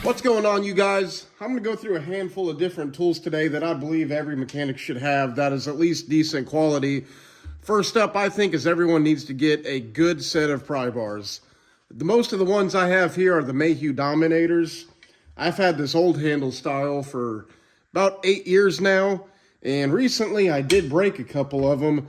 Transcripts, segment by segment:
What's going on, you guys? I'm going to go through a handful of different tools today that I believe every mechanic should have that is at least decent quality. First up, I think, is everyone needs to get a good set of pry bars. Most of the ones I have here are the Mayhew Dominators. I've had this old handle style for about 8 years now, and recently I did break a couple of them.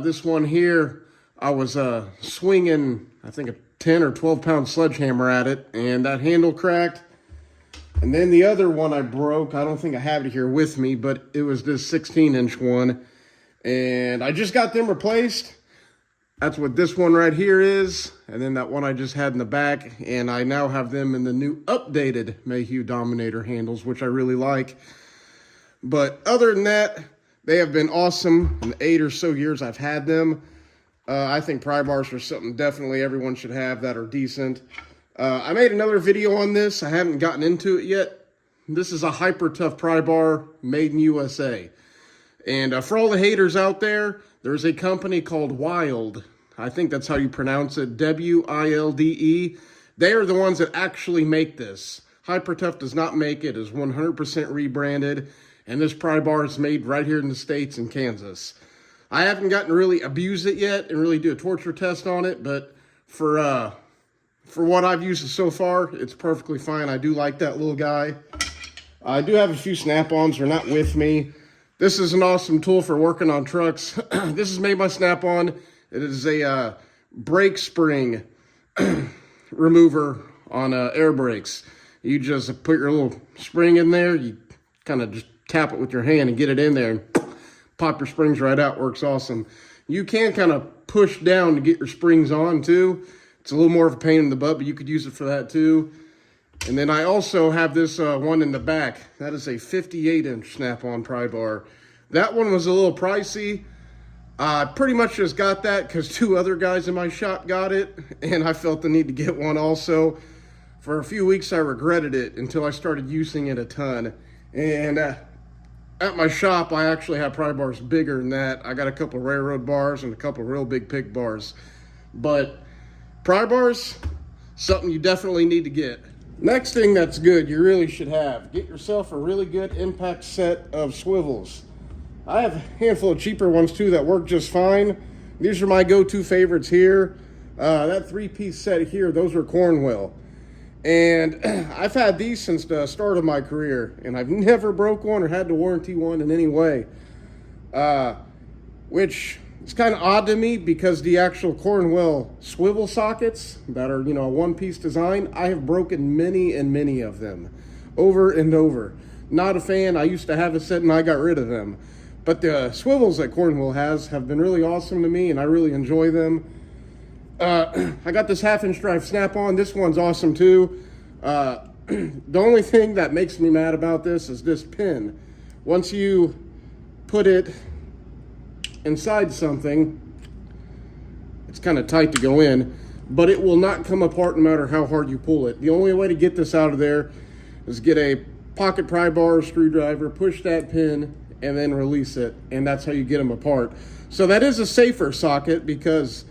This one here, I was swinging, I think, a 10 or 12 pound sledgehammer at it, and that handle cracked. And then the other one I broke, I don't think I have it here with me, but it was this 16-inch one, and I just got them replaced. That's what this one right here is, and then that one I just had in the back, and I now have them in the new updated Mayhew Dominator handles, which I really like. But other than that, they have been awesome in the 8 or so years I've had them. I think pry bars are something definitely everyone should have that are decent. I made another video on this. I haven't gotten into it yet. This is a hyper tough pry bar made in USA. And for all the haters out there, there's a company called Wild. I think that's how you pronounce it, W-I-L-D-E. They are the ones that actually make this. Hyper Tough does not make it. It is 100% rebranded. And this pry bar is made right here in the States in Kansas. I haven't gotten to really abuse it yet and really do a torture test on it, but for what I've used it so far, it's perfectly fine. I do like that little guy. I do have a few snap-ons. They're not with me. This is an awesome tool for working on trucks. This is made by Snap-on. It is a brake spring remover on air brakes. You just put your little spring in there. You kind of just tap it with your hand and get it in there, and pop your springs right out. Works awesome. You can kind of push down to get your springs on too. It's a little more of a pain in the butt, but you could use it for that too. And then I also have this one in the back. That is a 58-inch snap-on pry bar. That one was a little pricey. I pretty much just got that because 2 other guys in my shop got it, and I felt the need to get one also. For a few weeks, I regretted it until I started using it a ton. And at my shop, I actually have pry bars bigger than that. I got a couple railroad bars and a couple real big pick bars. But pry bars, something you definitely need to get. Next thing that's good, you really should have, get yourself a really good impact set of swivels. I have a handful of cheaper ones too that work just fine. These are my go-to favorites here. That 3-piece set here, those are Cornwell. And I've had these since the start of my career, and I've never broke one or had to warranty one in any way. Which is kind of odd to me because the actual Cornwell swivel sockets that are, a one-piece design, I have broken many and many of them over and over. Not a fan. I used to have a set and I got rid of them. But the swivels that Cornwell has have been really awesome to me, and I really enjoy them. I got this 1/2-inch drive snap-on. This one's awesome too. The only thing that makes me mad about this is this pin. Once you put it inside something, it's kind of tight to go in, but it will not come apart no matter how hard you pull it. The only way to get this out of there is get a pocket pry bar or screwdriver, push that pin, and then release it, and that's how you get them apart. So that is a safer socket because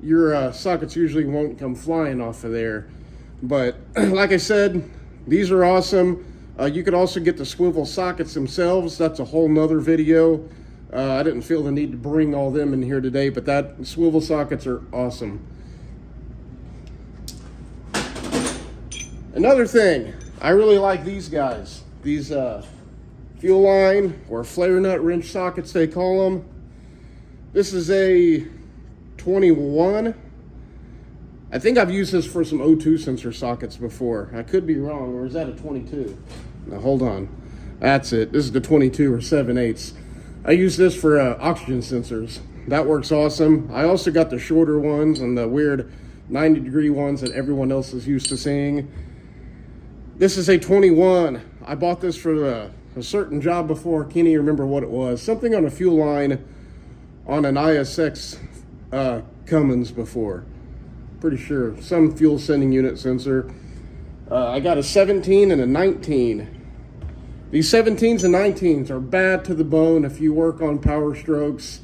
your sockets usually won't come flying off of there. But like I said, these are awesome. You could also get the swivel sockets themselves. That's a whole nother video. I didn't feel the need to bring all them in here today, but that swivel sockets are awesome. Another thing, I really like these guys. These fuel line or flare nut wrench sockets, they call them. This is a 21. I think I've used this for some O2 sensor sockets before. I could be wrong, or is that a 22? Now hold on. That's it. This is the 22 or 7/8. I use this for oxygen sensors. That works awesome. I also got the shorter ones and the weird 90-degree ones that everyone else is used to seeing. This is a 21. I bought this for a certain job before. Can't even remember what it was. Something on a fuel line on an ISX Cummins before. Pretty sure. Some fuel sending unit sensor. I got a 17 and a 19. These 17s and 19s are bad to the bone if you work on power strokes.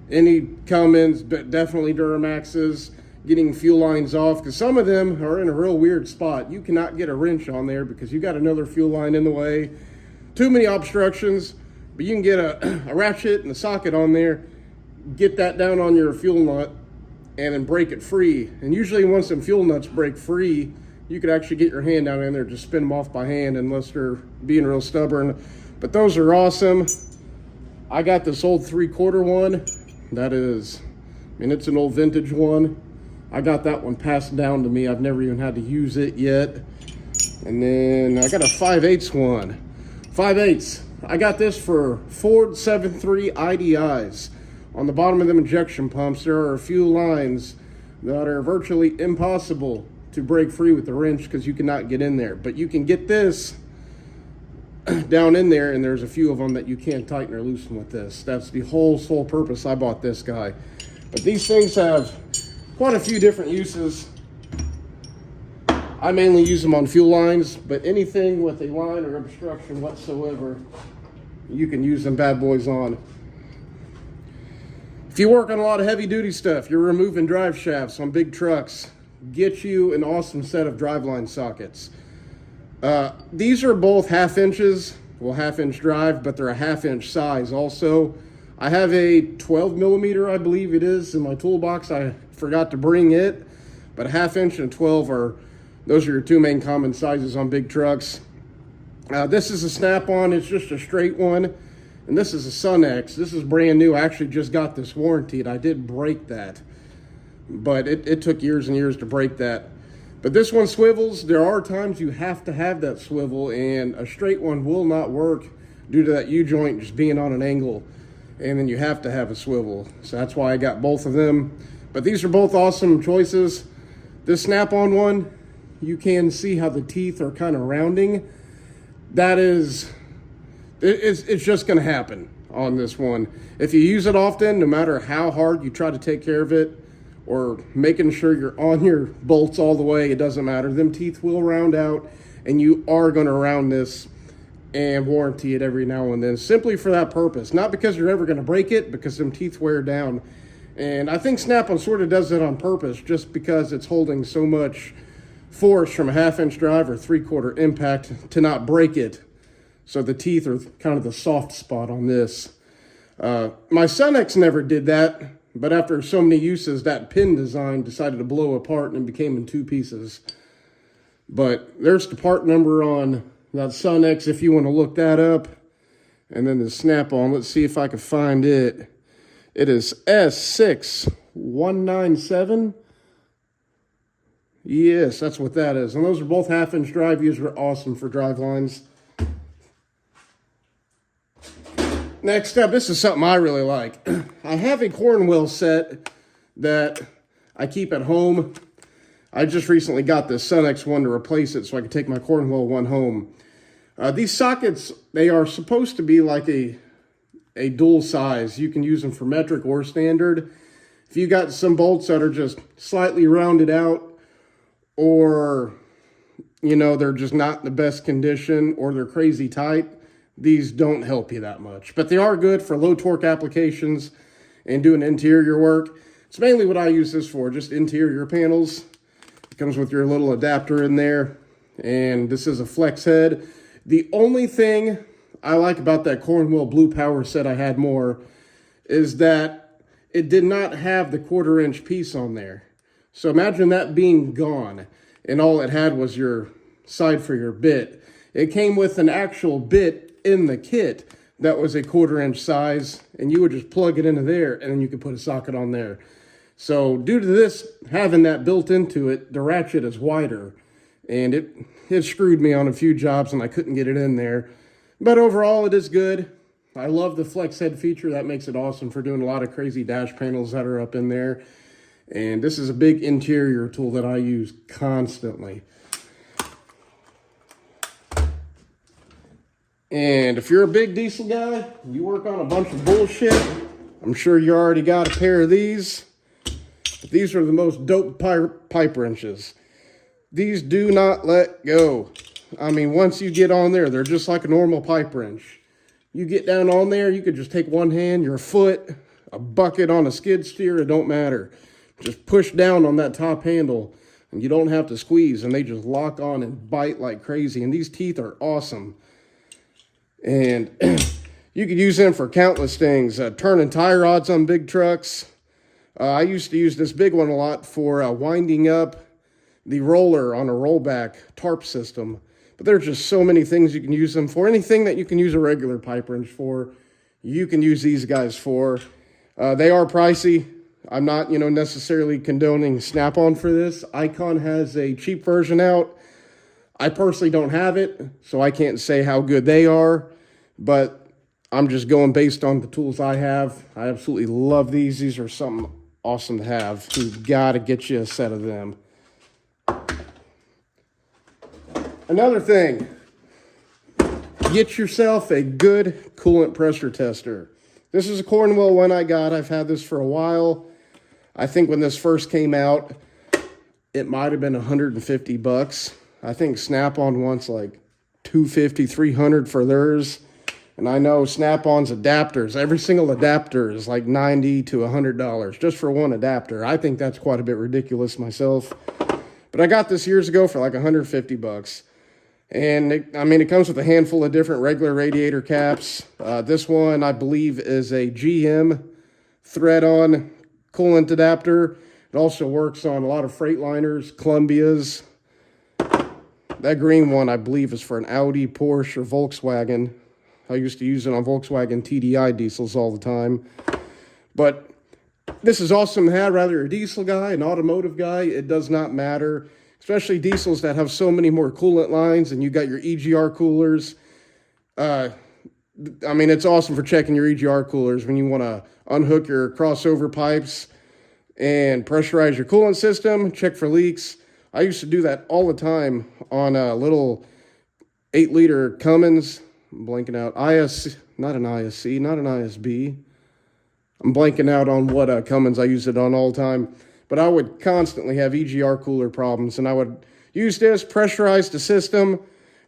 Any Cummins, but definitely Duramaxes. getting fuel lines off, because some of them are in a real weird spot. You cannot get a wrench on there because you got another fuel line in the way. Too many obstructions, but you can get a ratchet and a socket on there, get that down on your fuel nut, and then break it free. And usually once some fuel nuts break free, you could actually get your hand down in there, just spin them off by hand unless they're being real stubborn. But those are awesome. I got this old 3/4 one. That is, I mean, it's an old vintage one. I got that one passed down to me. I've never even had to use it yet. And then I got a 5/8 one. 5/8. I got this for Ford 7.3 IDIs. On the bottom of them injection pumps, there are a few lines that are virtually impossible to break free with the wrench because you cannot get in there. But you can get this down in there, and there's a few of them that you can't tighten or loosen with this. That's the whole sole purpose I bought this guy. But these things have quite a few different uses. I mainly use them on fuel lines, but anything with a line or obstruction whatsoever, you can use them bad boys on. If you work on a lot of heavy duty stuff, you're removing drive shafts on big trucks, get you an awesome set of Driveline sockets. These are both 1/2 inches, well, 1/2 inch drive, but they're a 1/2 inch size also. I have a 12 millimeter, I believe it is, in my toolbox. I forgot to bring it, but a 1/2 inch and 12 those are your two main common sizes on big trucks. This is a snap-on. It's just a straight one. And this is a Sun-X. This is brand new. I actually just got this warranted. I did break that, but it took years and years to break that. But this one swivels. There are times you have to have that swivel, and a straight one will not work due to that U-joint just being on an angle, and then you have to have a swivel. So that's why I got both of them. But these are both awesome choices. This snap-on one, you can see how the teeth are kind of rounding. That is, it's just going to happen on this one. If you use it often, no matter how hard you try to take care of it or making sure you're on your bolts all the way, it doesn't matter. Them teeth will round out, and you are going to round this and warranty it every now and then, simply for that purpose. Not because you're ever going to break it, because them teeth wear down. And I think Snap-on sort of does it on purpose, just because it's holding so much force from a 1/2 inch drive or 3/4 impact to not break it. So the teeth are kind of the soft spot on this. My Sun-X never did that, but after so many uses, that pin design decided to blow apart and it became in 2 pieces. But there's the part number on that Sun-X if you want to look that up. And then the Snap-on, let's see if I can find it. It is S6197. Yes, that's what that is. And those are both 1/2 inch drive. These are awesome for drive lines. Next up, this is something I really like. I have a Cornwell set that I keep at home. I just recently got this Sun-X one to replace it so I can take my Cornwell one home. These sockets, they are supposed to be like a dual size. You can use them for metric or standard. If you got some bolts that are just slightly rounded out, or, you know, they're just not in the best condition, or they're crazy tight, these don't help you that much. But they are good for low torque applications and doing interior work. It's mainly what I use this for, just interior panels. It comes with your little adapter in there, and this is a flex head. The only thing I like about that Cornwell Blue Power set I had more is that it did not have the 1/4 inch piece on there. So imagine that being gone, and all it had was your side for your bit. It came with an actual bit in the kit that was a 1/4 inch size, and you would just plug it into there, and then you could put a socket on there. So due to this having that built into it, the ratchet is wider, and it screwed me on a few jobs, and I couldn't get it in there. But overall, it is good. I love the flex head feature. That makes it awesome for doing a lot of crazy dash panels that are up in there. And this is a big interior tool that I use constantly. And if you're a big diesel guy, you work on a bunch of bullshit, I'm sure you already got a pair of these. But these are the most dope pipe wrenches. These do not let go. I mean, once you get on there, they're just like a normal pipe wrench. You get down on there, you could just take one hand, your foot, a bucket on a skid steer, it don't matter. just push down on that top handle and you don't have to squeeze, and they just lock on and bite like crazy. And these teeth are awesome. And you could use them for countless things. Turning tie rods on big trucks. I used to use this big one a lot for winding up the roller on a rollback tarp system. But there's just so many things you can use them for. Anything that you can use a regular pipe wrench for, you can use these guys for. They are pricey. I'm not, necessarily condoning Snap-on for this. Icon has a cheap version out. I personally don't have it, so I can't say how good they are, but I'm just going based on the tools I have. I absolutely love these. These are something awesome to have. You've got to get you a set of them. Another thing, get yourself a good coolant pressure tester. This is a Cornwell one I got. I've had this for a while. I think when this first came out, it might have been 150 bucks. I think Snap-on wants like 250, 300 for theirs. And I know Snap-on's adapters, every single adapter is like $90 to $100 just for one adapter. I think that's quite a bit ridiculous myself. But I got this years ago for like 150 bucks. And it comes with a handful of different regular radiator caps. This one, I believe, is a GM thread-on coolant adapter. It also works on a lot of Freightliners, Columbias. That green one, I believe, is for an Audi, Porsche, or Volkswagen. I used to use it on Volkswagen TDI diesels all the time. But this is awesome to have, whether you're a diesel guy, an automotive guy, it does not matter. Especially diesels that have so many more coolant lines, and you got your EGR coolers. It's awesome for checking your EGR coolers when you want to unhook your crossover pipes and pressurize your coolant system, check for leaks. I used to do that all the time on a little 8-liter Cummins. I'm blanking out. Not an ISC, not an ISB. I'm blanking out on what Cummins I use it on all the time. But I would constantly have EGR cooler problems, and I would use this, pressurize the system,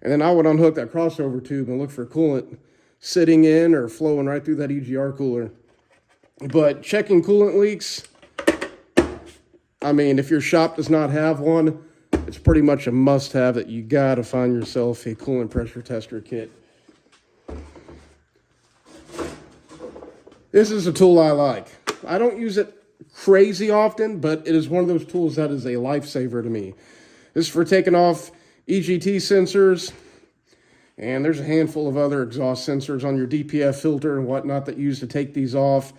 and then I would unhook that crossover tube and look for coolant sitting in or flowing right through that EGR cooler. But checking coolant leaks, if your shop does not have one, it's pretty much a must-have that you gotta find yourself a coolant pressure tester kit. This is a tool I like. I don't use it crazy often, but it is one of those tools that is a lifesaver to me. This is for taking off EGT sensors, and there's a handful of other exhaust sensors on your DPF filter and whatnot that you use to take these off.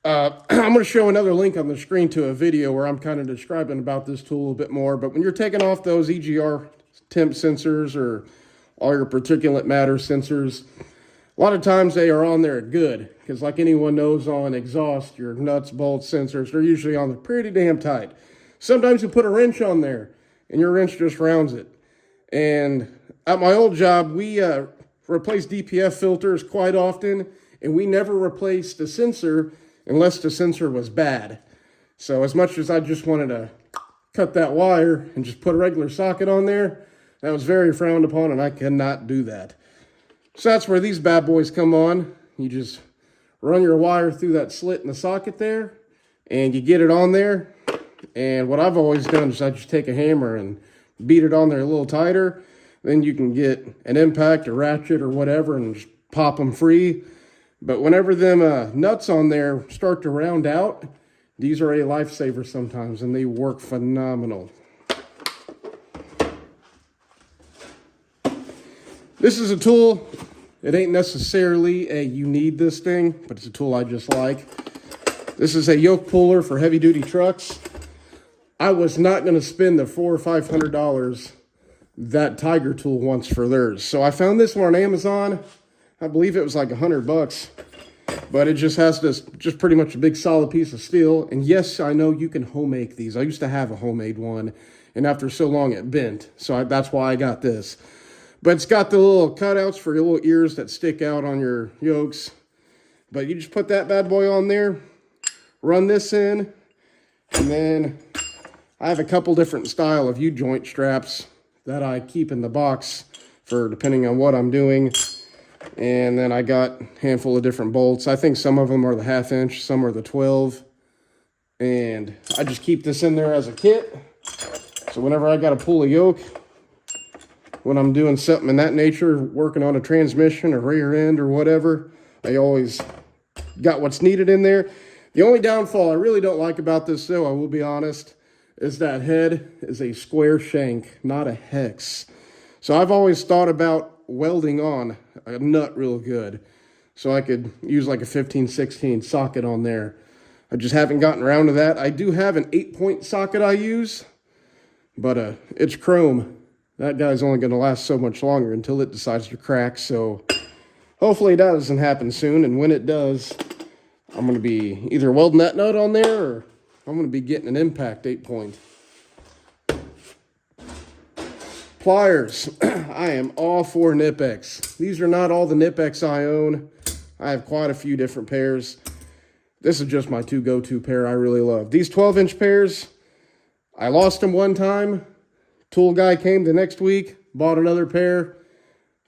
I'm going to show another link on the screen to a video where I'm kind of describing about this tool a bit more, but when you're taking off those EGR temp sensors or all your particulate matter sensors, a lot of times they are on there good, because like anyone knows on exhaust, your nuts, bolts, sensors, they're usually on there pretty damn tight. Sometimes you put a wrench on there, and your wrench just rounds it. And at my old job, we replaced DPF filters quite often, and we never replaced the sensor unless the sensor was bad. So as much as I just wanted to cut that wire and just put a regular socket on there, that was very frowned upon, and I cannot do that. So that's where these bad boys come on. You just run your wire through that slit in the socket there, and you get it on there. And what I've always done is I just take a hammer and beat it on there a little tighter. Then you can get an impact, a ratchet, or whatever, and just pop them free. But whenever them nuts on there start to round out, these are a lifesaver sometimes, and they work phenomenal. This is a tool. It ain't necessarily a you need this thing, but it's a tool I just like. This is a yoke puller for heavy duty trucks. I was not going to spend the $400 or $500 that Tiger tool wants for theirs. So I found this one on Amazon. I believe it was like $100, but it just has this, just pretty much a big solid piece of steel. And yes, I know you can homemade these. I used to have a homemade one, and after so long it bent. So that's why I got this. But it's got the little cutouts for your little ears that stick out on your yokes. But you just put that bad boy on there, run this in, and then I have a couple different style of U-joint straps that I keep in the box for depending on what I'm doing. And then I got a handful of different bolts. I think some of them are the 1/2 inch, some are the 12. And I just keep this in there as a kit. So whenever I got to pull a yoke, when I'm doing something in that nature, working on a transmission or rear end or whatever, I always got what's needed in there. The only downfall I really don't like about this, though, I will be honest, is that head is a square shank, not a hex. So I've always thought about welding on a nut real good, so I could use like a 15/16 socket on there. I just haven't gotten around to that. I do have an 8-point socket I use, but it's chrome. That guy's only going to last so much longer until it decides to crack, so hopefully that doesn't happen soon, and when it does, I'm going to be either welding that nut on there, or I'm going to be getting an impact 8-point. Pliers. I am all for Nipex. These are not all the Nipex I own. I have quite a few different pairs. This is just my two go-to pair I really love. These 12-inch pairs, I lost them one time. Tool guy came the next week, bought another pair.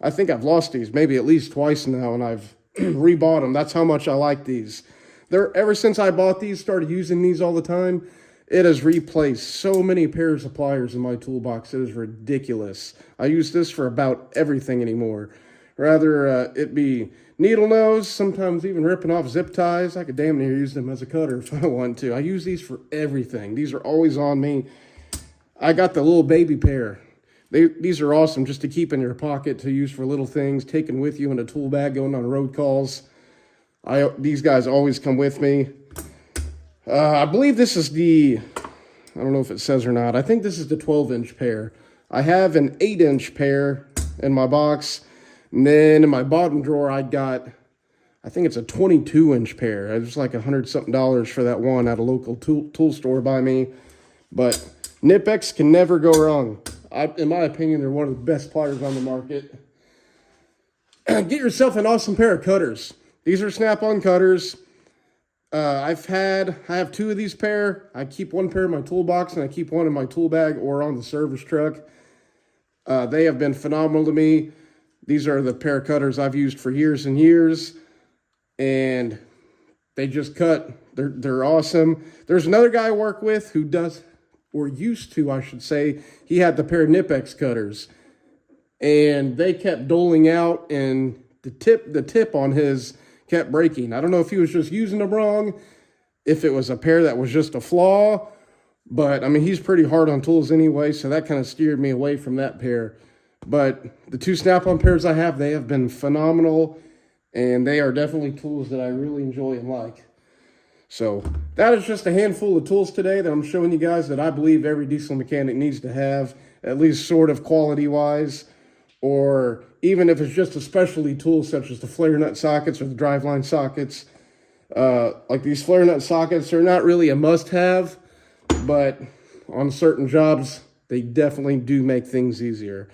I think I've lost these maybe at least twice now, and I've rebought them. That's how much I like these. Ever since I bought these, started using these all the time, it has replaced so many pairs of pliers in my toolbox. It is ridiculous. I use this for about everything anymore. Rather it be needle nose, sometimes even ripping off zip ties. I could damn near use them as a cutter if I want to. I use these for everything. These are always on me. I got the little baby pair. These are awesome just to keep in your pocket, to use for little things, taken with you in a tool bag going on road calls. These guys always come with me. I believe this is I don't know if it says or not. I think this is the 12-inch pair. I have an 8-inch pair in my box. And then in my bottom drawer, I think it's a 22-inch pair. It was like $100-something for that one at a local tool store by me. But Nipex can never go wrong. In my opinion, they're one of the best pliers on the market. Get yourself an awesome pair of cutters. These are snap-on cutters. I have two of these pair. I keep one pair in my toolbox, and I keep one in my tool bag or on the service truck. They have been phenomenal to me. These are the pair of cutters I've used for years and years, and they just cut. They're awesome. There's another guy I work with who does, or used to, I should say, he had the pair of Nipex cutters, and they kept doling out, and the tip on his kept breaking. I don't know if he was just using them wrong, if it was a pair that was just a flaw, but I mean, he's pretty hard on tools anyway, so that kind of steered me away from that pair. But the two snap-on pairs I have, they have been phenomenal, and they are definitely tools that I really enjoy and like. So that is just a handful of tools today that I'm showing you guys that I believe every diesel mechanic needs to have, at least sort of quality-wise, or even if it's just a specialty tool such as the flare nut sockets or the Driveline sockets. Like these flare nut sockets are not really a must-have, but on certain jobs, they definitely do make things easier.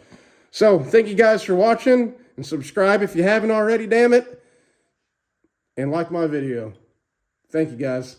So thank you guys for watching, and subscribe if you haven't already, damn it, and like my video. Thank you guys.